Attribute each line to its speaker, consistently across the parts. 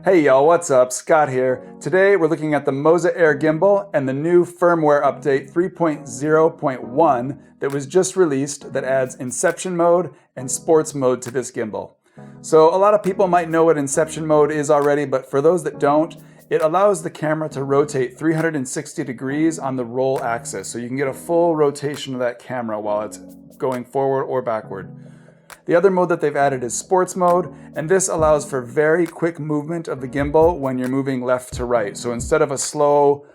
Speaker 1: Hey y'all, what's up? Scott here. Today we're looking at the Moza Air Gimbal and the new firmware update 3.0.1 that was just released that adds Inception Mode and Sports Mode to this gimbal. So a lot of people might know what Inception Mode is already, but for those that don't, it allows the camera to rotate 360 degrees on the roll axis, so you can get a full rotation of that camera while it's going forward or backward. The other mode that they've added is Sports Mode, and this allows for very quick movement of the gimbal when you're moving left to right. So instead of a slow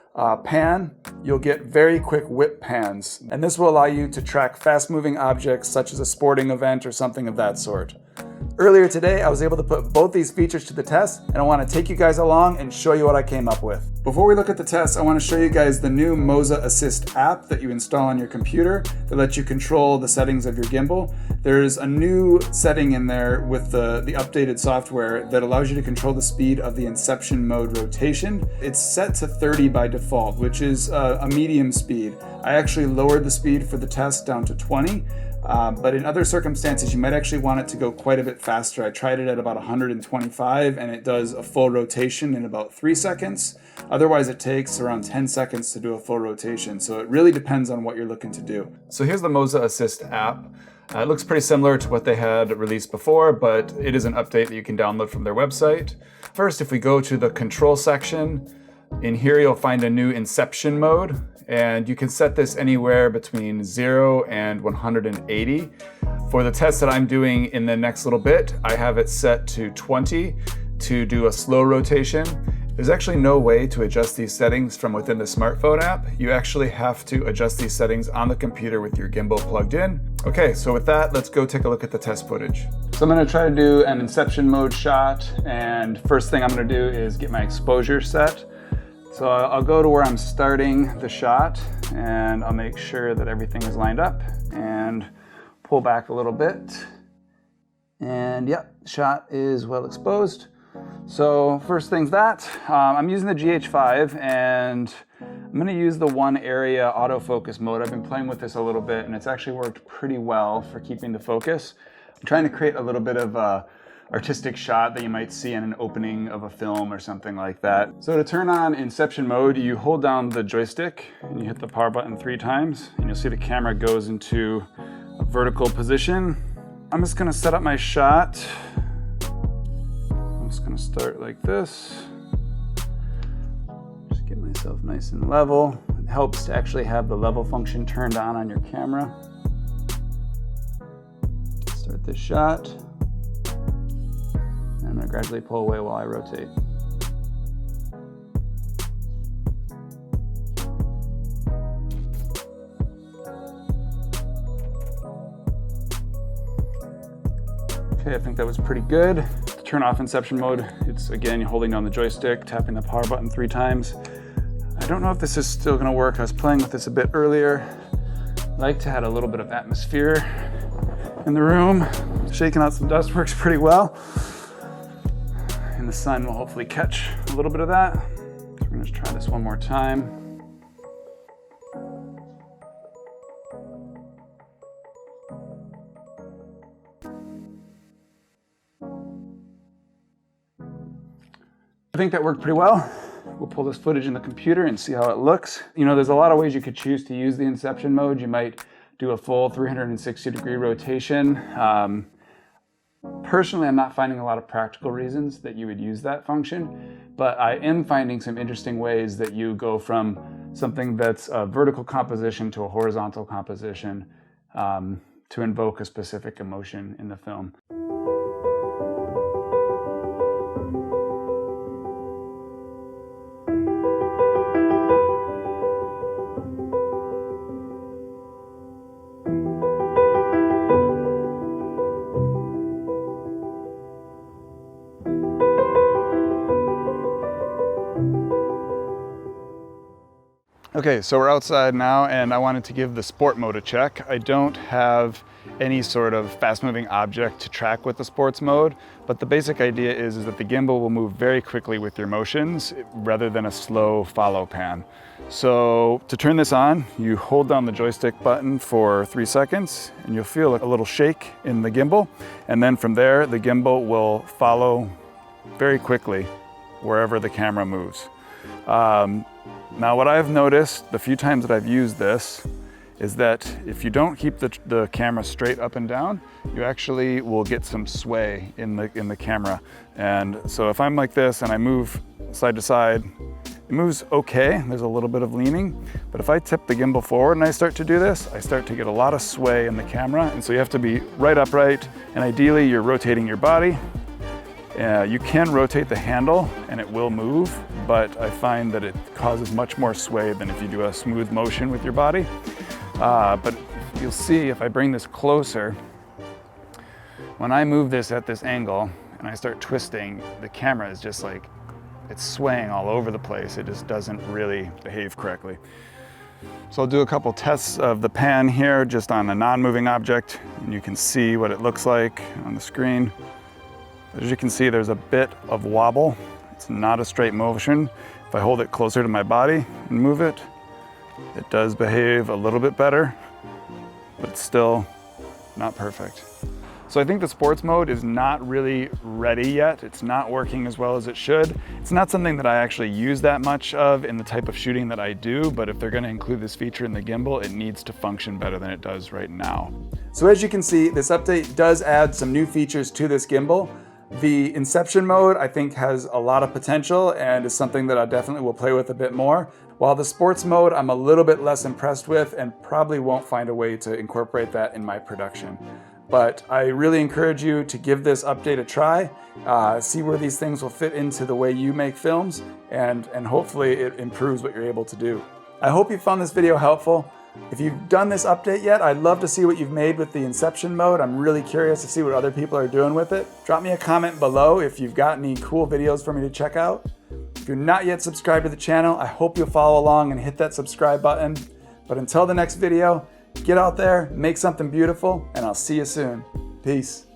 Speaker 1: pan, you'll get very quick whip pans. And this will allow you to track fast-moving objects such as a sporting event or something of that sort. Earlier today, I was able to put both these features to the test, and I want to take you guys along and show you what I came up with. Before we look at the test, I want to show you guys the new Moza Assist app that you install on your computer that lets you control the settings of your gimbal. There's a new setting in there with the updated software that allows you to control the speed of the Inception Mode rotation. It's set to 30 by default, which is a medium speed. I actually lowered the speed for the test down to 20. But in other circumstances, you might actually want it to go quite a bit faster. I tried it at about 125 and it does a full rotation in about 3 seconds. Otherwise, it takes around 10 seconds to do a full rotation. So it really depends on what you're looking to do. So here's the Moza Assist app. It looks pretty similar to what they had released before, but it is an update that you can download from their website. First, if we go to the control section, in here you'll find a new Inception Mode. And you can set this anywhere between 0 and 180. For the test that I'm doing in the next little bit, I have it set to 20 to do a slow rotation. There's actually no way to adjust these settings from within the smartphone app. You actually have to adjust these settings on the computer with your gimbal plugged in. Okay, so with that, let's go take a look at the test footage. So I'm gonna try to do an Inception Mode shot, and first thing I'm gonna do is get my exposure set. So I'll go to where I'm starting the shot and I'll make sure that everything is lined up and pull back a little bit. And yep, shot is well exposed. So first thing's that. I'm using the GH5 and I'm gonna use the one area autofocus mode. I've been playing with this a little bit and it's actually worked pretty well for keeping the focus. I'm trying to create a little bit of a artistic shot that you might see in an opening of a film or something like that. So to turn on Inception Mode, you hold down the joystick and you hit the power button 3 times and you'll see the camera goes into a vertical position. I'm just gonna set up my shot. I'm just gonna start like this. Just get myself nice and level. It helps to actually have the level function turned on your camera. Start this shot. I'm going to gradually pull away while I rotate. Okay, I think that was pretty good. To turn off Inception Mode, it's again holding down the joystick, tapping the power button 3 times. I don't know if this is still going to work. I was playing with this a bit earlier. I like to add a little bit of atmosphere in the room. Shaking out some dust works pretty well. And the sun will hopefully catch a little bit of that. So we're gonna just try this one more time. I think that worked pretty well. We'll pull this footage in the computer and see how it looks. You know, there's a lot of ways you could choose to use the Inception Mode. You might do a full 360-degree rotation. Personally, I'm not finding a lot of practical reasons that you would use that function, but I am finding some interesting ways that you go from something that's a vertical composition to a horizontal composition to invoke a specific emotion in the film. Okay, so we're outside now and I wanted to give the sport mode a check. I don't have any sort of fast-moving object to track with the sports mode, but the basic idea is that the gimbal will move very quickly with your motions rather than a slow follow pan. So to turn this on, you hold down the joystick button for 3 seconds and you'll feel a little shake in the gimbal. And then from there, the gimbal will follow very quickly wherever the camera moves. Now what I've noticed the few times that I've used this is that if you don't keep the camera straight up and down, you actually will get some sway in the camera. And so if I'm like this and I move side to side, it moves okay, there's a little bit of leaning, but if I tip the gimbal forward and I start to do this, I start to get a lot of sway in the camera, and so you have to be right upright, and ideally you're rotating your body. You can rotate the handle and it will move, but I find that it causes much more sway than if you do a smooth motion with your body. But you'll see if I bring this closer, when I move this at this angle and I start twisting, the camera is just like, it's swaying all over the place. It just doesn't really behave correctly. So I'll do a couple tests of the pan here just on a non-moving object, and you can see what it looks like on the screen. As you can see, there's a bit of wobble. It's not a straight motion. If I hold it closer to my body and move it, it does behave a little bit better, but it's still not perfect. So I think the sports mode is not really ready yet. It's not working as well as it should. It's not something that I actually use that much of in the type of shooting that I do, but if they're gonna include this feature in the gimbal, it needs to function better than it does right now. So as you can see, this update does add some new features to this gimbal. The Inception Mode, I think, has a lot of potential and is something that I definitely will play with a bit more. While the sports mode, I'm a little bit less impressed with and probably won't find a way to incorporate that in my production. But I really encourage you to give this update a try, see where these things will fit into the way you make films, and hopefully it improves what you're able to do. I hope you found this video helpful. If you've done this update yet, I'd love to see what you've made with the Inception Mode. I'm really curious to see what other people are doing with it. Drop me a comment below if you've got any cool videos for me to check out. If you're not yet subscribed to the channel, I hope you'll follow along and hit that subscribe button. But until the next video, get out there, make something beautiful, and I'll see you soon. Peace.